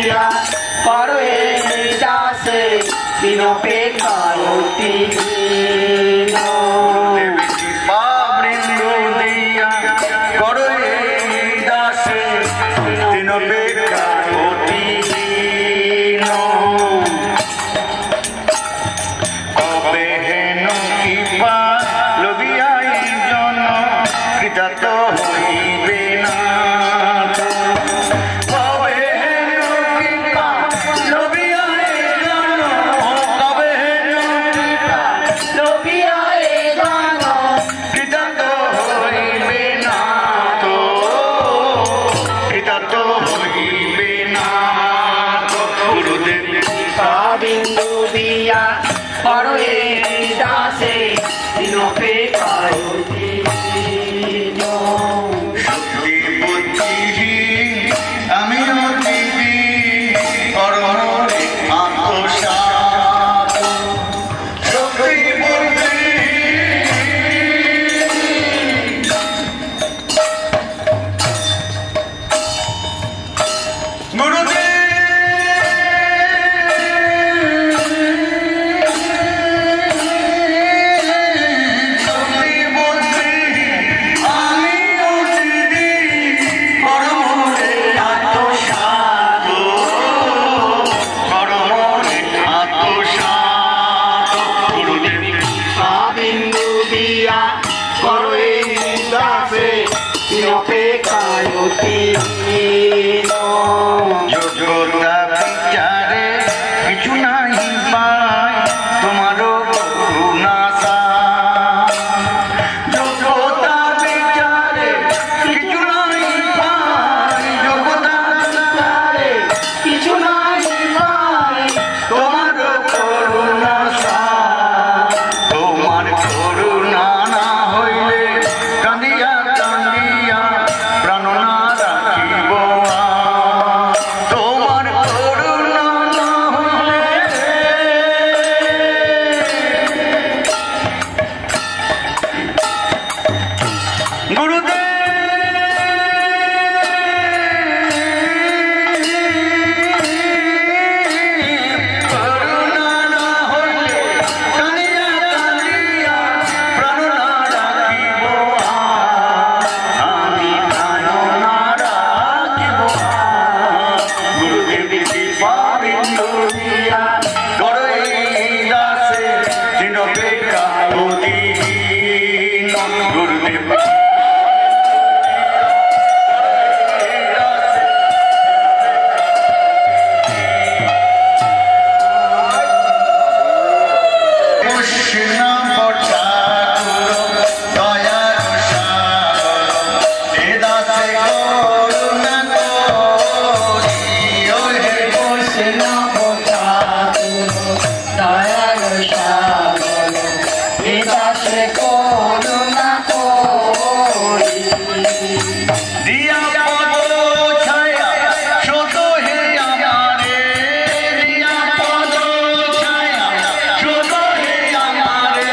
Hallelujah. কায়তি যোগ্যতা বিচারে কিছু নাই পায় তোমার করুণা যোগ্যতা বিচারে কিছু নাই পায় যোগ্যতা বিচারে কিছু নাই পায় তোমার করুণা তোমার করুণা না হইলে কান্দিয়া কান্দিয়া প্রাণ না রাখিব তোমার করুণা না হইলে গুরুদেব করুণা না হইলে কান্দিয়া কান্দিয়া প্রাণ না রাখিব আমি প্রাণ না রাখিব গুরুদেব কৃপা বিন্দু দিয়া করে দাসে চিনবে কায়তি গুরুদেব কৃষ্ণ ঠাকুর দয়ার সাগর এ দাসে করুণা করি ওহে কৃষ্ণ ঠাকুর দয়ার সাগর এ দাসে করুণা করি দিয়া পদ ছায়া শত হে আমারে দিয়া পদ ছায়া শত হে আমারে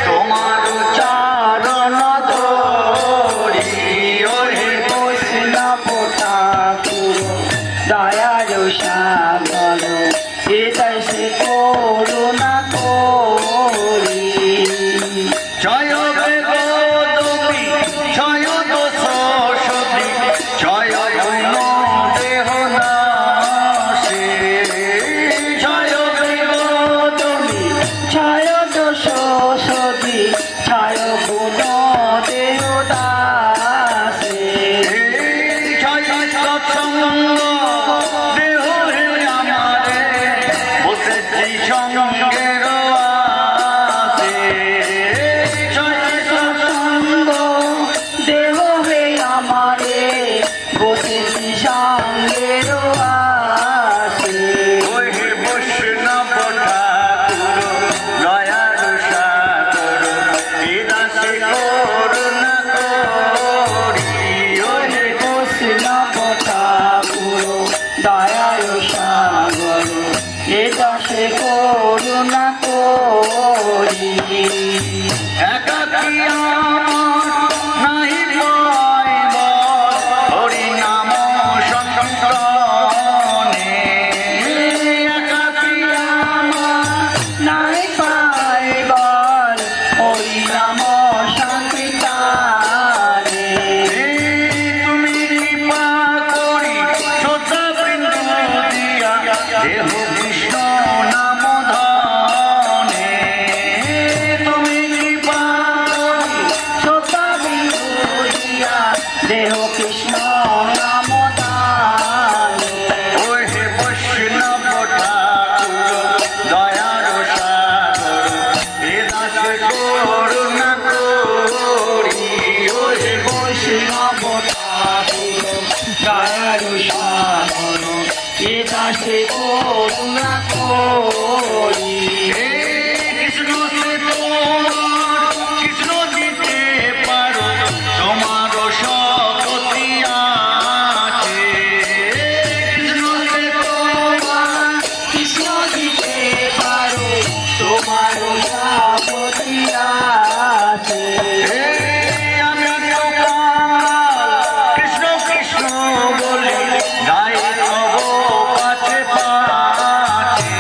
তোমার চরণ ধরি ওহে কৃষ্ণ ঠাকুর দয়ার সাগর এ দাসে করুণা করি জয় বেগদপি জয় দোষ সতী জয় গুণ দেহ নাশে জয় বেগদপি ছায় দোষ সদি ছায় গুণ দেহদাসে জয় সৎসঙ্গ দেহ হে আমারে বসেছি সঙ্গের আসে জয় সৎসঙ্গ দেহ হে আমারে বসেছি সঙ্গের আসে ওহে বৈষ্ণব ঠাকুর দয়ার সাগর এ দাসে করুণা করি ওহে বৈষ্ণব ঠাকুর দয়ার সাগর এ দাসে করুণা করি একাকী আমার নাহি পাইব হরি নাম সংকীর্তনে একাকী আমার নাই পাইবার হরি নাম সংকীর্তনে তুমি কৃপা করি শ্রদ্ধা বিন্দু দিয়া দেহ কৃষ্ণ নাম ধনে তুমি কৃপা করি শ্রোতা বিন্দু দিয়া দেহ কৃষ্ণ নাম দানে ওহে বৈষ্ণব ঠাকুর দয়ার সাগর এ দাসে করুণা করি ওহে বৈষ্ণব ঠাকুর দয়ার সাগর এ দাসে করুণা করি হে কৃষ্ণ সে তোমার কৃষ্ণ দিতে পারো তোমার শক্তি আছে কৃষ্ণ সে তোমার কৃষ্ণ দিতে পারো তোমার সাপতি আছে হে আমি কৃষ্ণ কৃষ্ণ বলে গায়ে তব পাছে পাছে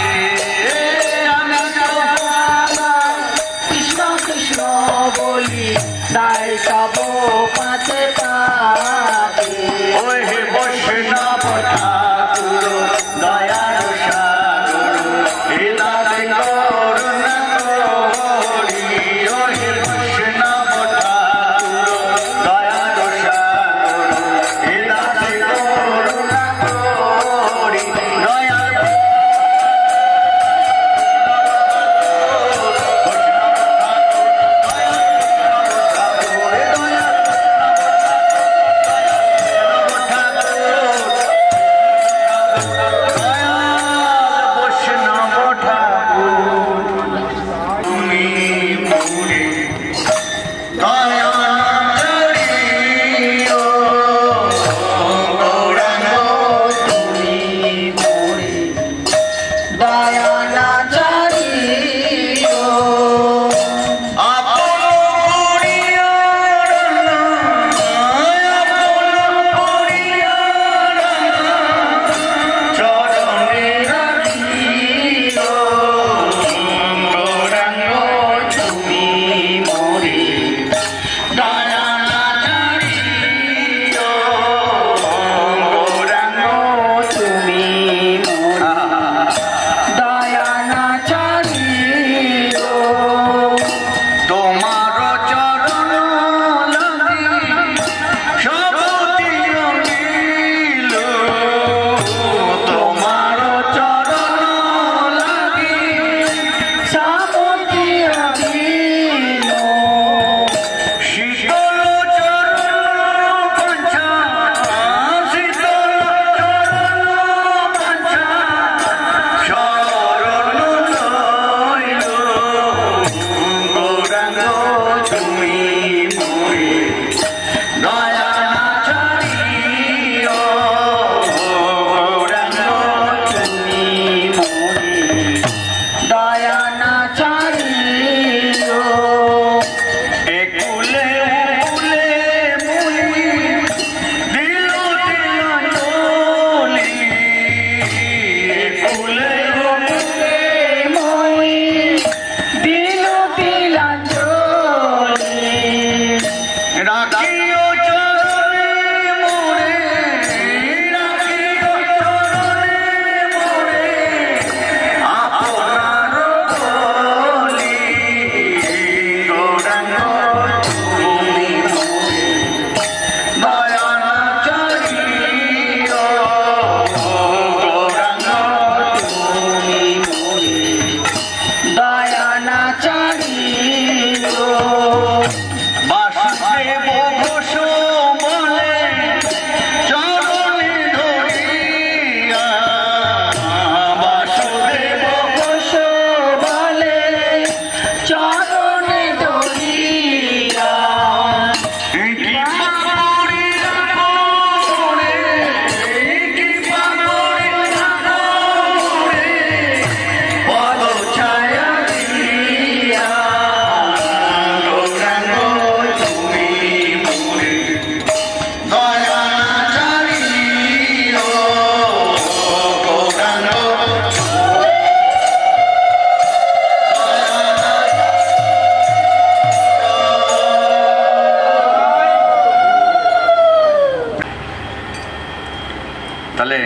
তাহলে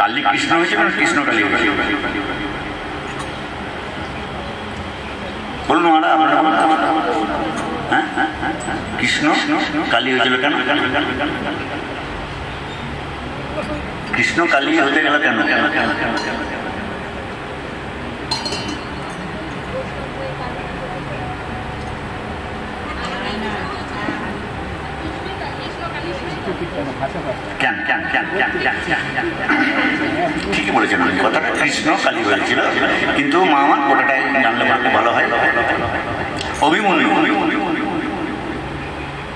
কালী কৃষ্ণ হয়েছে না কৃষ্ণ কালী হয়েছে? বলুন আপনারা, হ্যাঁ কৃষ্ণ কালী হয়েছিল কেন? কৃষ্ণ কালী হতে গেল কেন? ঠিকই বলেছেন কথাটা, কৃষ্ণ কালী হয়েছিল, কিন্তু মা আমার গোটাটাই জানলে ভালো হয়। অভিমন্যু,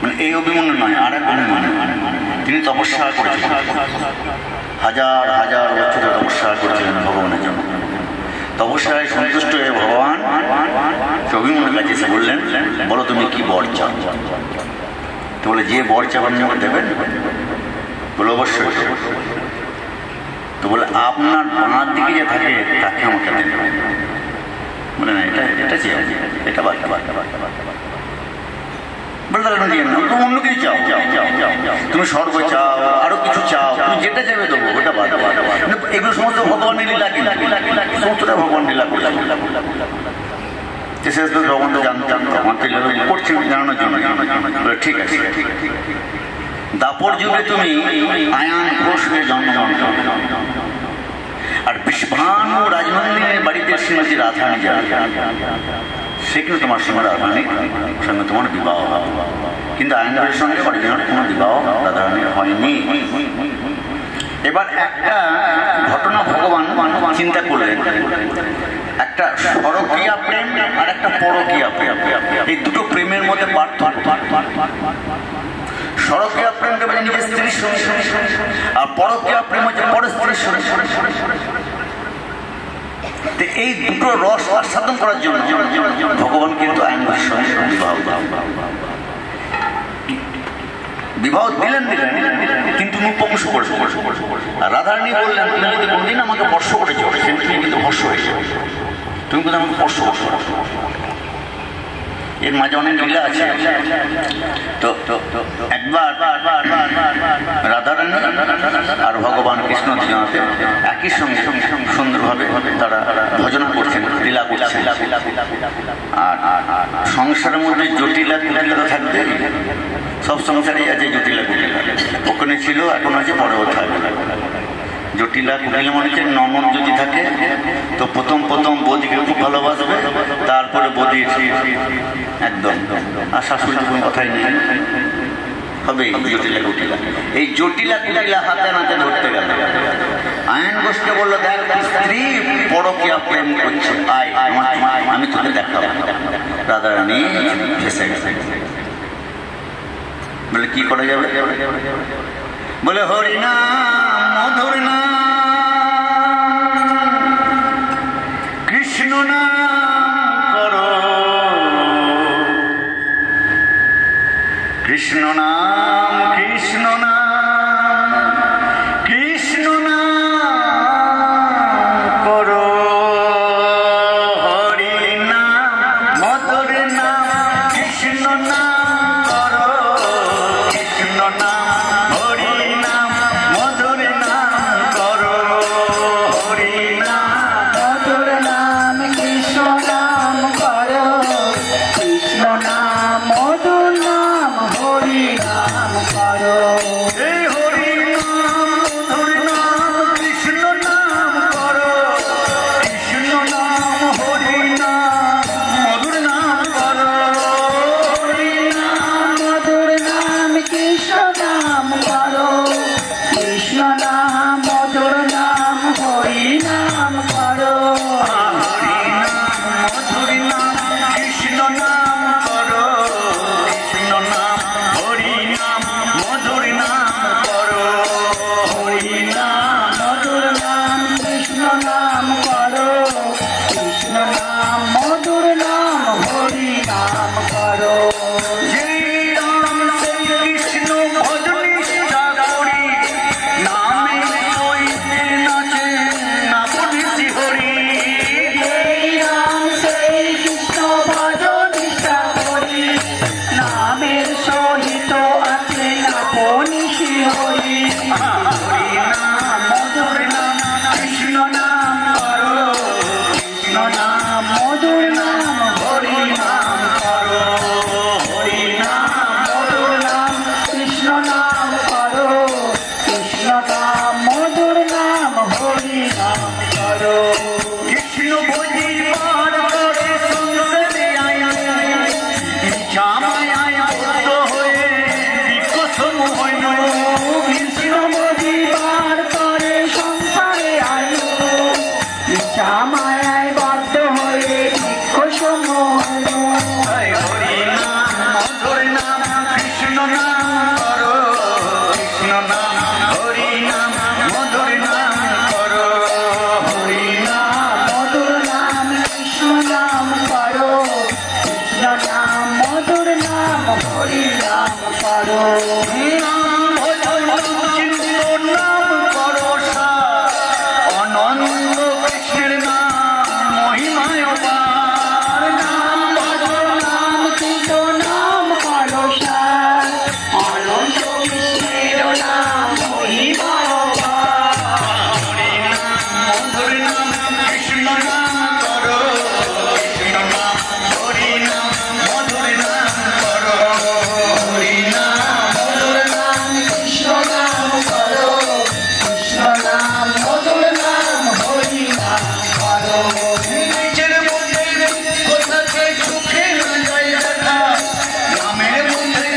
মানে এই অভিমন্যু নয়, আর এক অভিমন্যু, তিনি তপস্যা করেছিলেন, হাজার হাজার বছর তপস্যা করেছিলেন ভগবানের জন্য। তপস্যায় সন্তুষ্ট হয়ে ভগবান অভিমন্যুর কাছে এসে বললেন, বলো তুমি কি বর চাও? তো বলে, যে বর চাবেন আমাকে দেবেন? বলে, অবশ্যই। তো বলে, আপনার বাঁর দিকে যে থাকে তাকে আমাকে দেবেন। বলে, না এটা চাই, এটা বাদ। বলে, তাহলে দিয়ে না, তুমি অন্য কিছু চাও, তুমি স্বর্গ চাও, আরো কিছু চাও, তুমি যেটা চাইবে দেবো, ওটা বাদ। এগুলো সমস্ত ভগবানের লীলা, কিন্তু সমস্তটা ভগবান লীলা করে। শেষ তো ভগবান তো জানতাম, ভগবান তো করছেন জানানোর জন্য। ঠিক আছে, দাপর যুগে তুমি আয়ান ঘোষ হয়ে জন্মগ্রহণ করো, আর বিশ্বভানু রাজনন্দিনীর বাড়িতে শ্রীমতী রাধারানী যান, সেখানে তোমার সঙ্গে রাধারানীর সঙ্গে তোমার বিবাহ হবে। কিন্তু আয়ানের সঙ্গে অরিজিনাল কোনো বিবাহ রাধারানীর হয়নি। এবার একটা ঘটনা ভগবান চিন্তা করলেন, একটা স্বরক্রিয়া প্রেম আর একটা পরক্রিয়া প্রেম, এই দুটো প্রেমের মধ্যে পার্থক্য। স্বরক্রিয়া প্রেমটা মানে নিজের স্ত্রীর সঙ্গে, আর পরক্রিয়া প্রেম হচ্ছে পরের স্ত্রীর সঙ্গে। এই দুটো রস আস্বাদন করার জন্য ভগবান কিন্তু আইনের সঙ্গে বিবাহ দিলেন, কিন্তু নৃপংস করেছে। রাধারানী বললেন, তুমি যদি কোনদিন আমাকে স্পর্শ করেছো, তুমি কিন্তু ভস্য হয়েছে, তুমি কিন্তু আমাকে স্পর্শ করছো। এর মাঝে অনেক লীলা আছে। তো একবার রাধারানী আর ভগবান কৃষ্ণ দুজনাতে একই সঙ্গে সুন্দরভাবে তারা ভজনা করছেন, লীলা করছেন। আর সংসারের মধ্যে জটিলা কুটিলা থাকবে, সব সংসারেই আছে জটিলা কুটিলা, ওখানে ছিল, এখন আছে, পরেও থাকবে। জটিলা কুটিলা মনে হচ্ছে ননদ যদি থাকে তো প্রথম বৌদিকে খুব ভালোবাসবে, তারপরে বৌদির একদম, আর শাশুড়ির কোনো কথাই নেই, হবে জটিলা কুটিলা। এই জটিলা কুটিলা হাতে নাতে ধরতে গেল। আয়ন ঘোষকে বললো, দেখ স্ত্রী পরকীয়া প্রেম করছে, আয় আমি তোকে দেখাবো। রাধারানী ফেসে গেছে, বলে কি করা যাবে? বলে, হরিনাম মধুর নাম, কৃষ্ণ নাম করো, কৃষ্ণ নাম, কৃষ্ণ নাম, কৃষ্ণ নাম করো, হরি নাম মধুর নাম, কৃষ্ণ নাম করো, কৃষ্ণ নাম, হরি নাম মধুর নাম কৃষ্ণ নাম হরি নাম মধুর নাম করো হরি নাম মধুর নাম কৃষ্ণ নাম করো কৃষ্ণ নাম মধুর নাম হরি নাম করো নাম ভজন চিন্ত নাম করো অনন্ত কৃষ্ণের নাম মহিমায় পার নাম ভজন নাম কৃষ্ণ নাম করো সার অনন্ত কৃষ্ণের নাম মহিমা হরি নাম মধুর নাম কৃষ্ণ নাম করো কৃষ্ণ নাম হরি নাম মধুর নাম করো হরি নাম মধুর নাম কৃষ্ণ নাম করো কৃষ্ণ নাম মধুর নাম হরি নাম করো নিজের মধ্যে কোথাকে চোখে না যায় দেখা নামের মধ্যে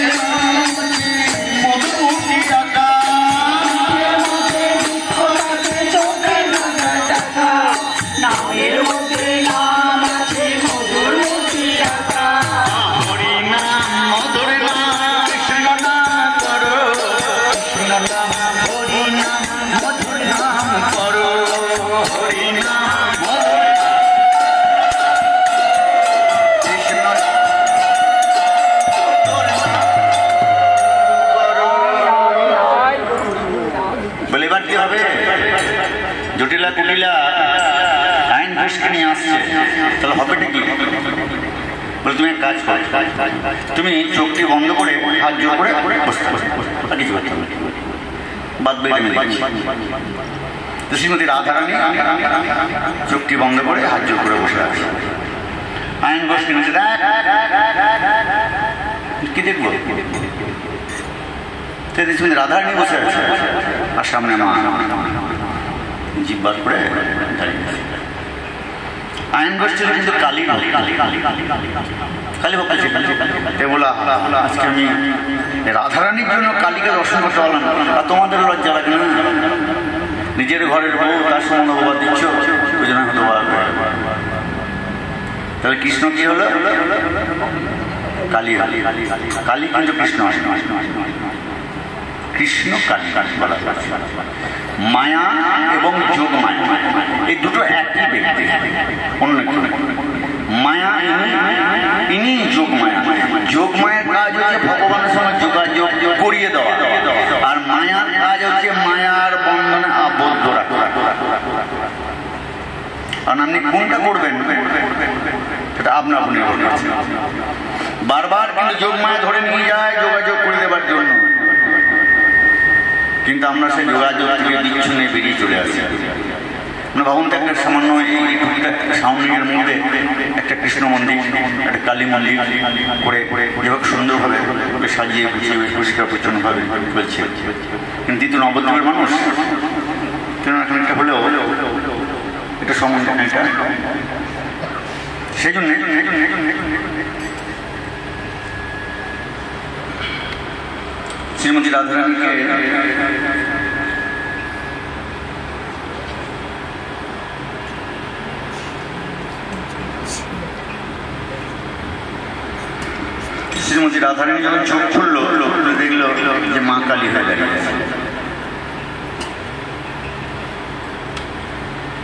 মধুমূর্তি টাকা নামের মধ্যে নাম আছে মধুর মূর্তি রাখা হরি নাম মধুর নাম কৃষ্ণ নাম করো কৃষ্ণ নাম হরি নাম মধুর নাম করো হরি নাম মধুর কৃষ্ণ বলে এবার কি হবে জটিলা কুটিলা আইন ঘুষকে নিয়ে আসছে তাহলে হবে কি বলে তুমি এক কাজ করো তুমি চোখটি বন্ধ করে হাত জোর করে বসতে আর কিছু করতে হবে বাদ বেরিয়ে তো শ্রীমতী রাধারানী চোখটি বন্ধ করে হাত জোর করে বসে আছে আইন ঘোষকে নিয়েছে কি দেখবো শ্রীমতী রাধারানী বসে আছে আর সামনে মা জিব্বার করে দাঁড়িয়ে আছে আইন গোষ্ঠীর কিন্তু কালী কালী বা কালী বলা আজকে আমি রাধারানীর জন্য কালীকে দর্শন করতে পারলাম আর তোমাদের লজ্জা লাগে না নিজের ঘরের বউ তার সমান অপবাদ দিচ্ছ ওই জন্য হয়তো তাহলে কৃষ্ণ কি হলো কালী কালী কিন্তু কৃষ্ণ হয় কৃষ্ণ কালী বলা মায়া এবং যোগ মায়া এই দুটো একই ব্যক্তি অন্য মায়া ইনি যোগ মায়া যোগ মায়ের কাজ হচ্ছে ভগবানের সঙ্গে যোগাযোগ করিয়ে দেওয়া আর মায়ার কাজ হচ্ছে মায়ার বন্ধনে আবদ্ধ রাখা আর আপনি কোনটা করবেন সেটা আপনার আপনি বারবার কিন্তু যোগ মায়া ধরে নিয়ে যায় যোগাযোগ করে দেবার জন্য কিন্তু আমরা সেই যোগাযোগ থেকে বিচ্ছন্নে বেরিয়ে চলে আসি আমরা ভাবুন তো একটা সামান্য এই সাউন্ডিংয়ের মধ্যে একটা কৃষ্ণ মন্দির একটা কালী মন্দির করে যেভাবে সুন্দরভাবে সাজিয়ে গুছিয়ে পরিষ্কার পরিচ্ছন্নভাবে চলছে কিন্তু দ্বিতীয় নবদ্বীপের মানুষ কেন এখন একটা হলেও এটা সম্বন্ধে এটা সেই জন্য শ্রীমতী রাধারানীকে শ্রীমতী রাধারানী যখন চোখ খুললো দেখলো যে মা কালী হয়ে দাঁড়িয়ে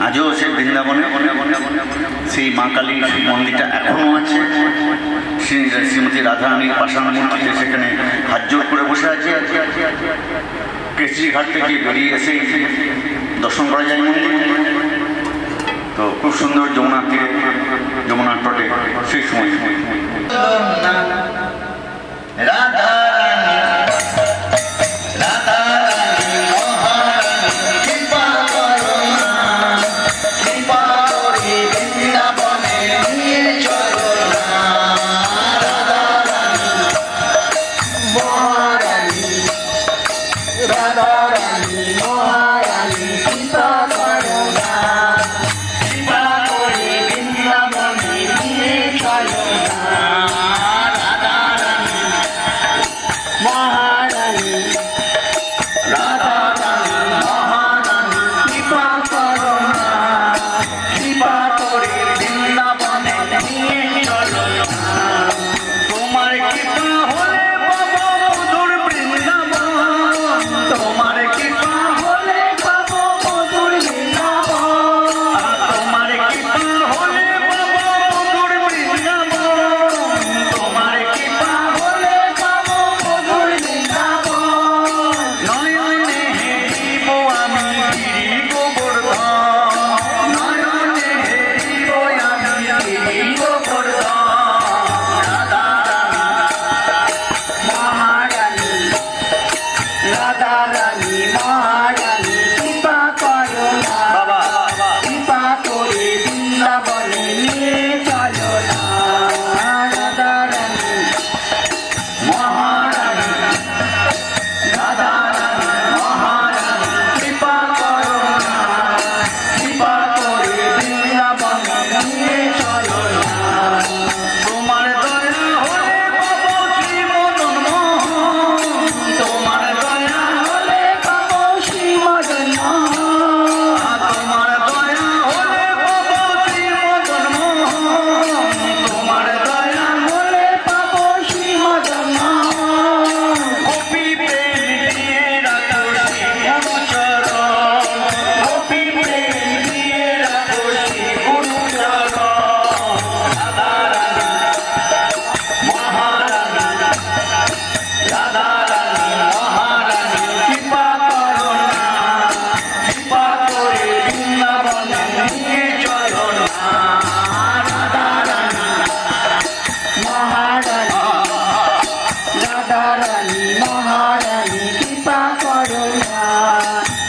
আজও সে বৃন্দাবনে সেই মা কালী মন্দিরটা এখনো আছে শ্রীমতী রাধারানীর পাষাণ মূর্তিতে সেখানে হাত জোর করে বসে আছে কেশরী ঘাট থেকে বেরিয়ে এসে দর্শন করা যায় মন্দির তো খুব সুন্দর যমুনা তীরে যমুনার তটে সেই সময়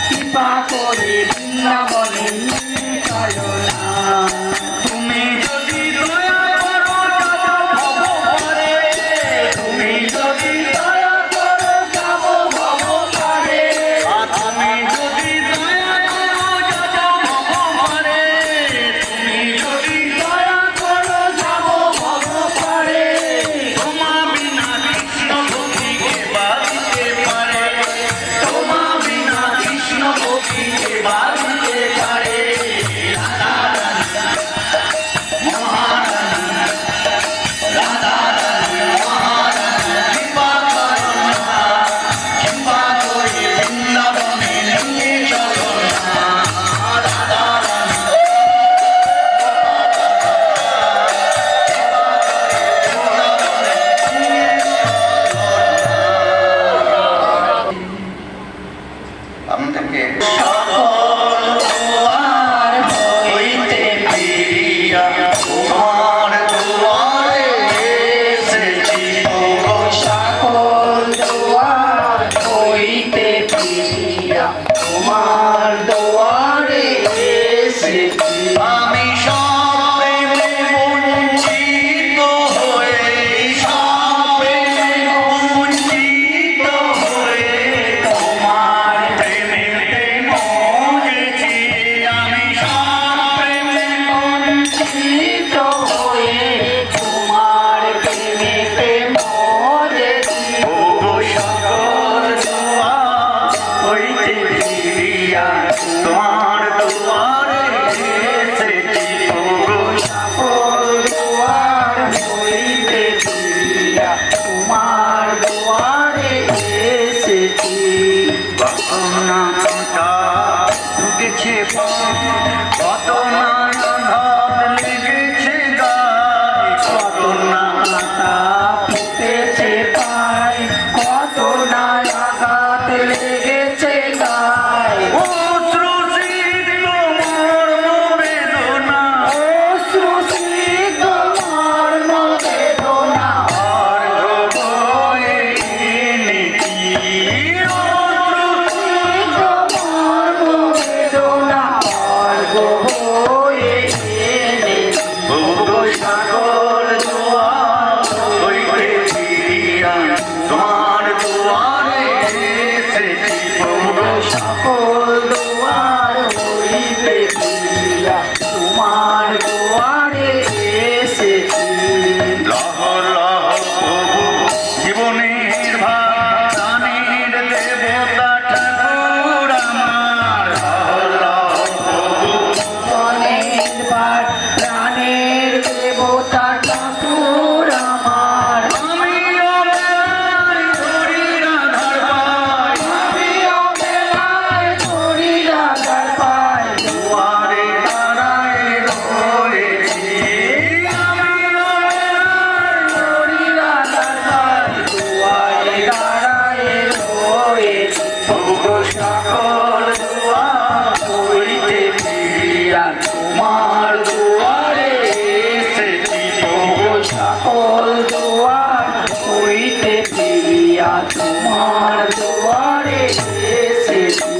কৃপা করে বৃন্দাবনে নিয়ে চলো না। তুমি যদি দয়া করো যাব ভব পারে, তুমি যদি দয়া করো যাব ভব পারে, তুমি যদি দয়া করো যাব ভব পারে, তুমি যদি দয়া করো যাব ভব পারে। তোমা বিনা কৃষ্ণ ভক্তিকে বাঁধিতে পারে, তোমা বিনা কৃষ্ণ ভক্তিকে বাঁধিতে পারে। রাধা রানী মহারানী, রাধা রানী মহারানী, কৃপা করো না, কৃপা করে বৃন্দাবনে নিয়ে চলো না। রাধা রানী আমাদেরকে সকল দুয়ার হইতে ফিরিয়া তোমার দুয়ারে এসেছি গো। সকল দুয়ার হইতে ফিরিয়া তোমার দুয়ারে এসেছি। আমি সব প্রেমে বঞ্চিত হয়ে, সব প্রেমে বঞ্চিত হয়ে তোমার প্রেমেতে মরেছি। আমি সব প্রেমে বঞ্চিত হয়ে তোমার প্রেমেতে মরেছি। ওগো সকল দুয়ার হইতে ফিরিয়া তোমার দুয়ারে এসেছি ওগো। সকল দুয়ার হইতে ফিরিয়া তোমার দুয়ারে এসেছি। ঢুকেছে কত না আঘাত লেগেছে গায়ে, কত না মাথা ফুটেছে পায়, কত না আঘাত লেগেছে গায়ে। অশ্রুসিক্ত মর্ম বেদনা, অশ্রুসিক্ত মর্ম বেদনা, আর হয়ে এনেছি। অশ্রুসিক্ত মর্ম বেদনা, অর্ঘ হয়ে এনেছি। ওগো সকল দুয়ার হইতে ফিরিয়া তোমার দুয়ারে এসেছি ওগো। সকল দুয়ার হইতে ফিরিয়া তোমার দুয়ারে এসেছি। লহ লহ প্রভু জীবনের ভার, প্রাণের দেবতা ঠাকুর আমার। লহ লহ প্রভু অনেক বার প্রাণের দেবতা ঠাকুর আমার। আমিও বেলায় ধরি রাধার পায়, আমিও বেলায় ধরি রাধার পায়, দুয়ারে দাঁড়ায় রয়েছি। আমিও বেলায় ধরি রাধার পায়, দুয়ারে দাঁড়ায় রয়েছি। ওগো সকল দুয়ার হইতে ফিরিয়া তোমার দুয়ারে এসেছি ওগো। সকল দুয়ার হইতে ফিরিয়া তোমার দুয়ারে এসেছি।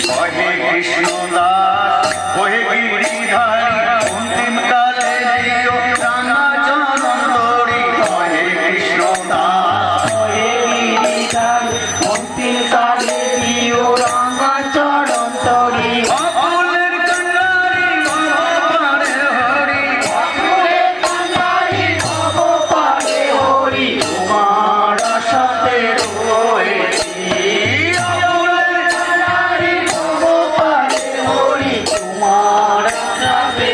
কহে কৃষ্ণ দাস কহে গিরিধারী, অন্তিম কালে দিও রাঙা চরণ তরি। কহে কৃষ্ণ দাস হয়ে গিরিধার অন্তিম কালে দিও রাঙা চরণ তরি। অকুলের কন্যারি ভবপারে হরি, অকুলে কান্ডারি ভব পারে হরি, তোমার আশাতে রয়েছি। অকুলের কান্ডারি ভব পারে হরি, তোমার আশাতে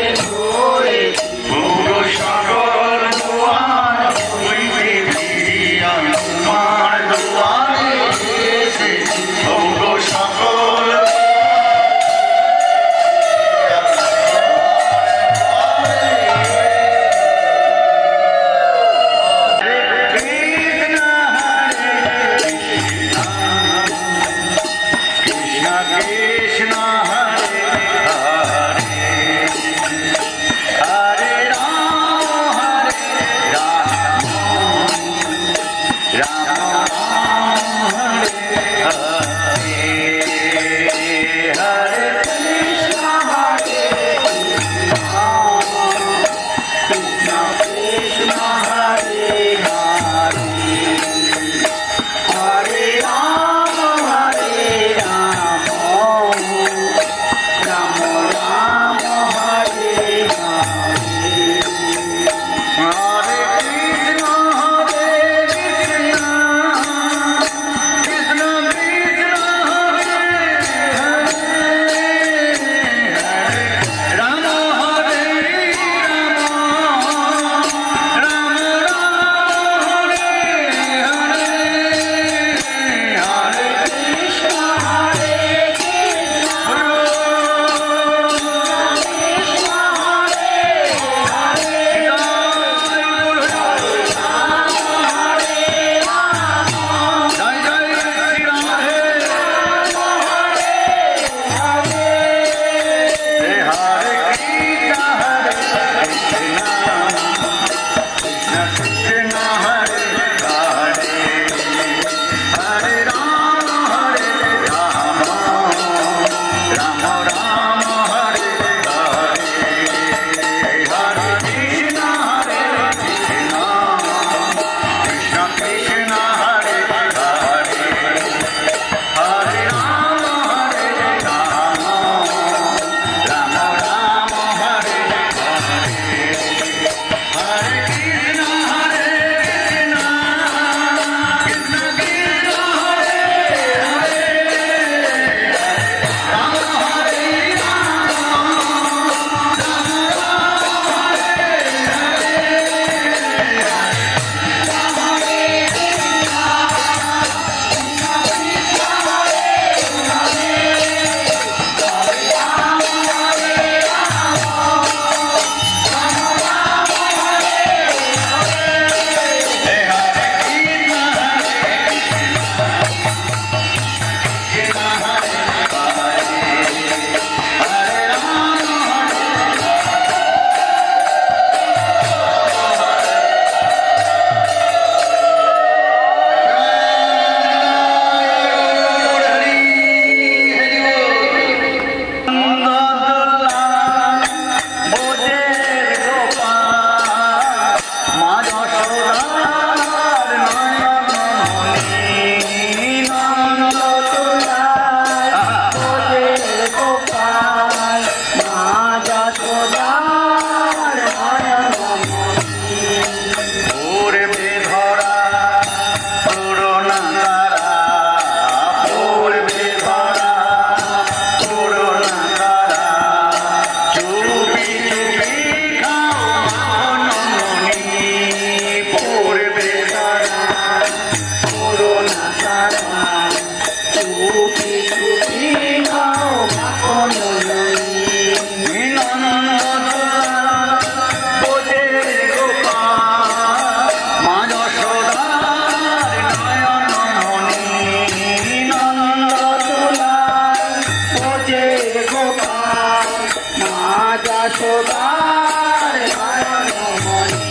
যশোদার নয়নমণি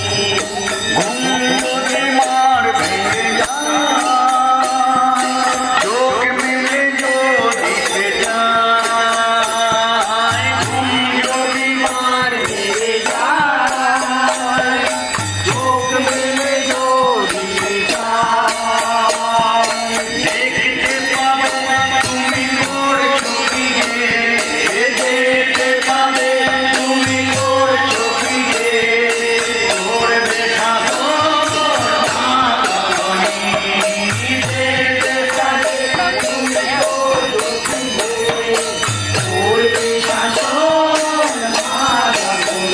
ঘুমে মার ভেঙে যায় চোখ মেলে যদি যায় ঘুম যদি মার ভেঙে যায় চোখ মেলে যদি যায় দেখতে পাবে তুমি করছো কি গে দেখতে পাবে তুমি করছো কি গে করবে শাসন মাতনি দেখতে পাবে তুমি করবে শাসন মাতনি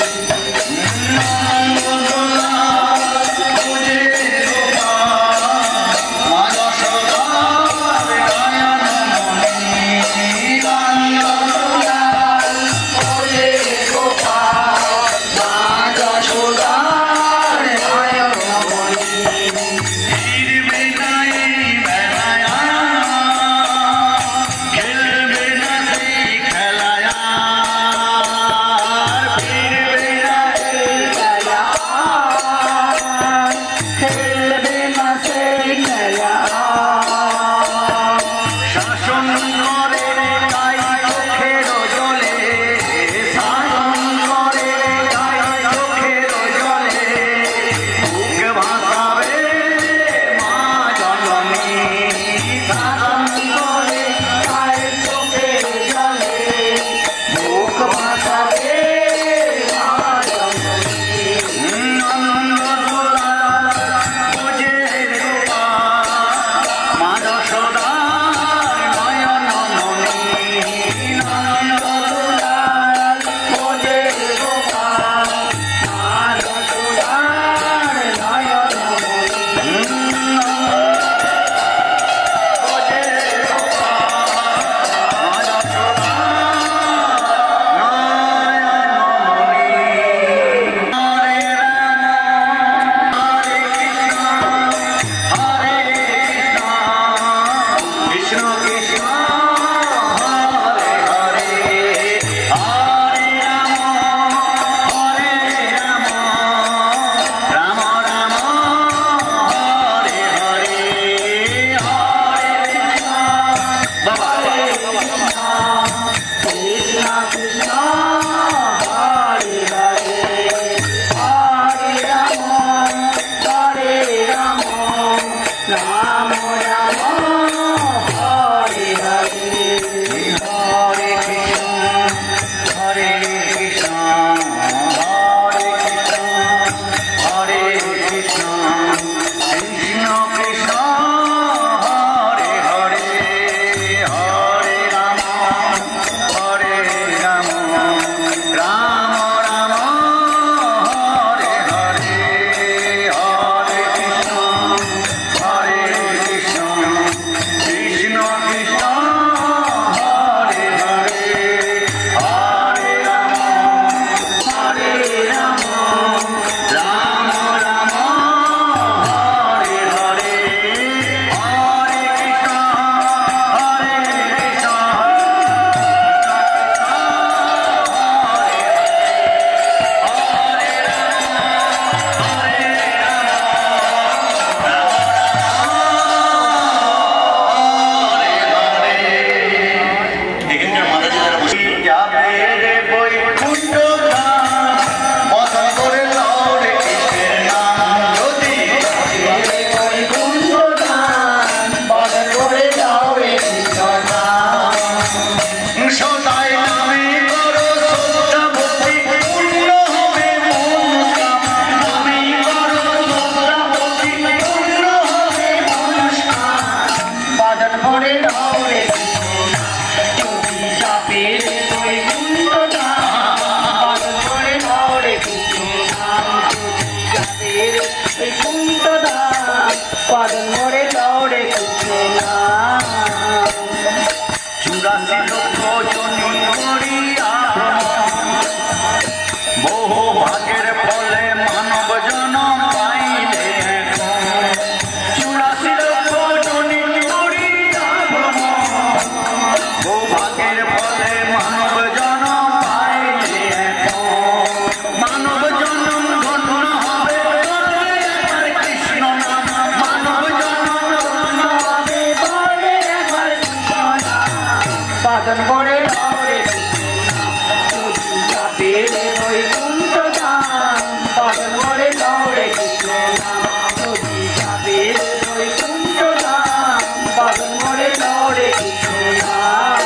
শাসন করে তাই চোখের জলে শাসন করে তাই চোখের জলে বুক ভাসাবে মা জননী শাসন করে তাই চোখের জলে বুক ভাসাবে মা জননী নন্দ দুলাল বুঝে রূপা মা যশোদা বহু ভাগের ফলে মানব জনম পাইলে বহু ভাগের ফলে মানব জনম পাইলে বাদন করে লড়ে যাবে রে বৈকুণ্ঠ ধাম বাদন করে লড়ে কৃষ্ণ নাম যদি যাবে রে বৈকুণ্ঠ ধাম বাদন করে লড়ে কৃষ্ণ নাম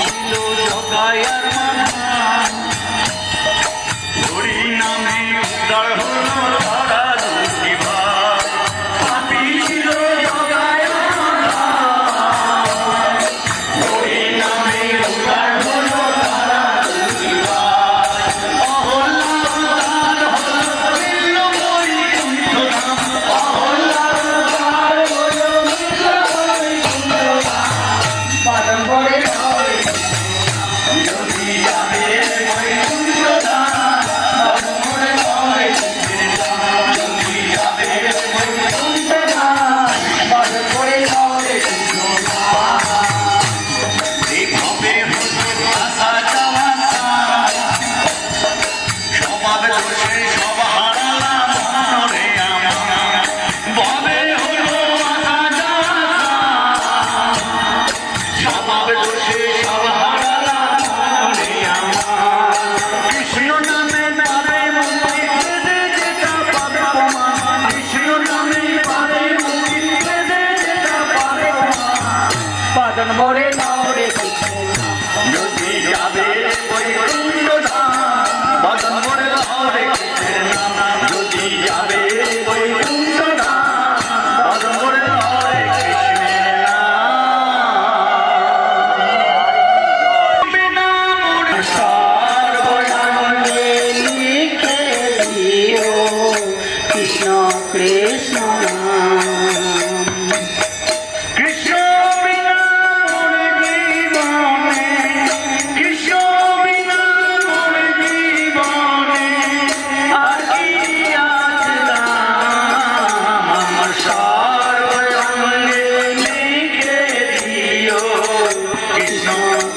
ছিল জগায়ার মান হরি নামে উদ্ধার হলো তারা দুটি ভাই পাপি ছিল জগায়ার হরি নামে উদ্ধার হলো তারা দুটি ভাই অহল্লার হলো বৈকুণ্ঠ ধাম অহল্লার হলো বৈকুণ্ঠ ধাম বাদন করে লড়ে যদি যাবে বৈকুণ্ঠ ধাম বাদন করে লড়ে যদি যাবে বৈকুণ্ঠ ধাম বাদন করে লড়ে কৃষ্ণ নাম এইভাবে হলো আসা যাওয়া স্বভাব দোষে সব হারালাম মনরে আমার ভাবে হলো আসা যাওয়া স্বভাব দোষে সব হারালাম মনরে আমার কৃষ্ণ নামে পাবে মুক্তি পেতে যেটা পাবে প্রমাণ কৃষ্ণ নামে পাবে মুক্তি পেতে যেটা পাবে প্রমাণ বাদন করে লড়ে কৃষ্ণ নাম যদি যাবে বৈকুণ্ঠ ধাম বাদন করে লড়ে কৃষ্ণের নাম যদি যাবে বৈকুণ্ঠ ধাম বাদন করে লড়ে কৃষ্ণের নাম বিনা মুড়ি সর্বনামে লিখে দিও কৃষ্ণ কৃষ্ণ নাম কৃষ্ণ বিনা মোর জীবনে কৃষ্ণ বিনা মোর জীবনে আর কি আছে দাম আমার সর্বঙ্গে লিখে দিও কৃষ্ণ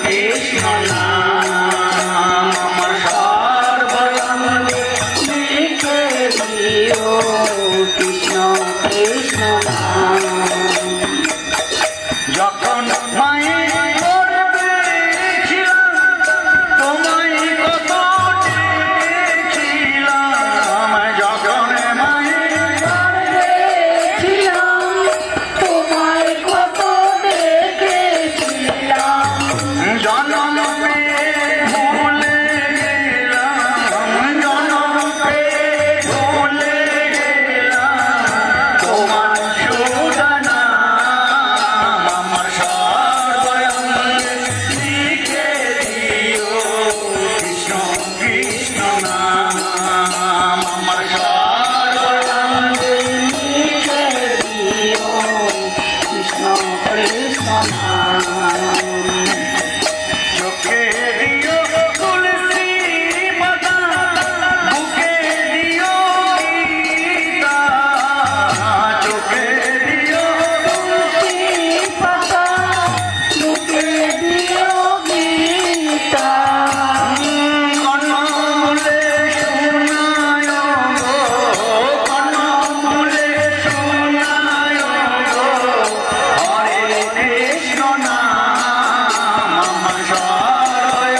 কৃষ্ণ নাম আমার সর্বঙ্গে লিখে দিও কৃষ্ণ কৃষ্ণ নাম যখন মায়ের গর্ভে ছিলাম তোমায় কত ডেকেছিলাম যখন মায়ের ছিলাম তোমায় কত দেখেছিলাম জনম ভুলে গেলাম জনম ভুলে গেলাম তোমার সুদানা আমার সর্বঙ্গে লিখে দিও কৃষ্ণ কৃষ্ণ নাম আমার সর্বঙ্গে লিখে দিও কৃষ্ণ কৃষ্ণ নাম চোখে দিও তুলসী মাতা বুকে দিও গীতা চোখে দিও তুলসী পাতা মুখে দিও গীতা কর্ণমূলে শোনায় গো কর্ণমূলে শোনায় গো হরে কৃষ্ণ নাম আমার সর্বঙ্গে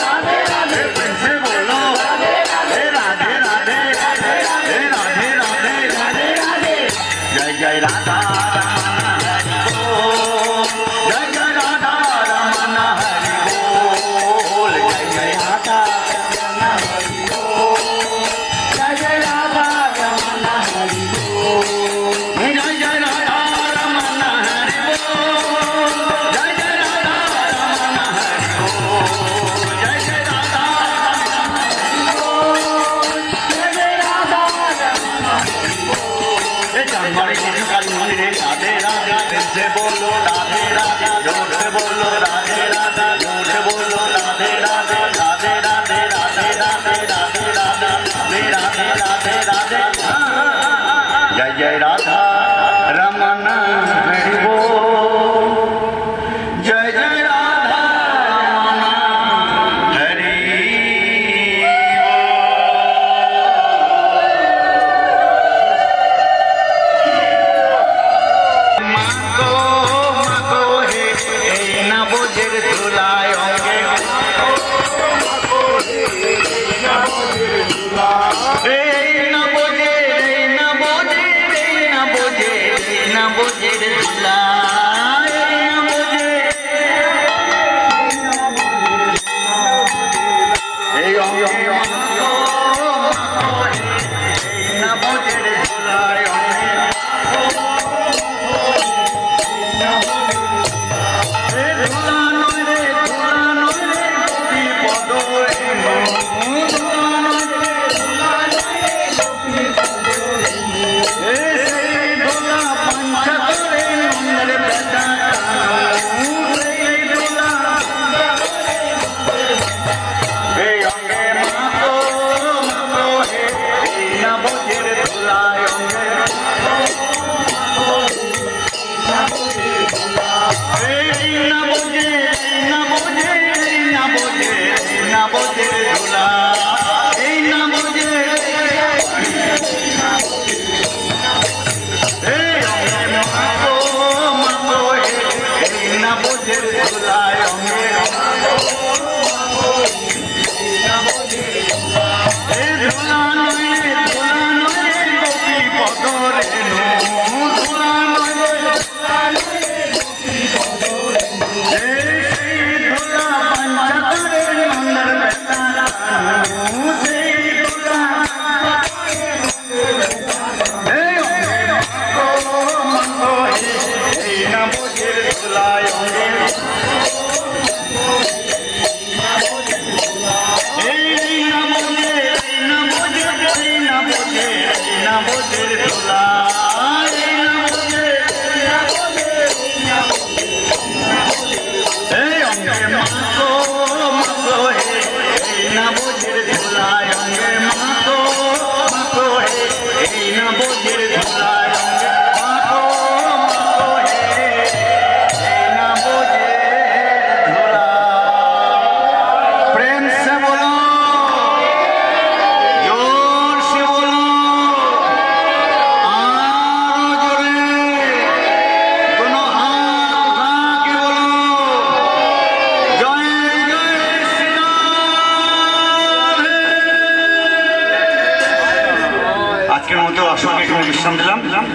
রাধে রাধে প্রেম से बोलो রাধে রাধে राधे राधे राधे राधे রাধে রাধে जय जय राधा रमन हरि बोल जय जय राधा रमन हरि बोल जय जय राधा रमन हरि बोल जय जय राधा रमन हरि बोल जय जय राधा रमन हरि बोल जय जय राधा रमन हरि बोल जय जय राधा जय जय राधा रमन ये चांदमारी किसी काली मंदिर राधे राधे प्रेम से बोलो राधे राधे जोर से बोलो राधे राधे जोर से बोलो राधे राधे राधे राधे राधे राधे राधे राधे राधे राधे राधे जय जय राधा रमन हरि बोल जय जय राधा रमन हरि मागो मागो हे এই না বোঝের ধুলায় অঙ্গে এই না বোঝে এই না বোঝে এই না বোঝে এই না বোঝের ধুলায় এই না বোঝে এই অঙ্গে এই না বোঝের ধুলায় অঙ্গে ধুলা নয় রে গোপী পদ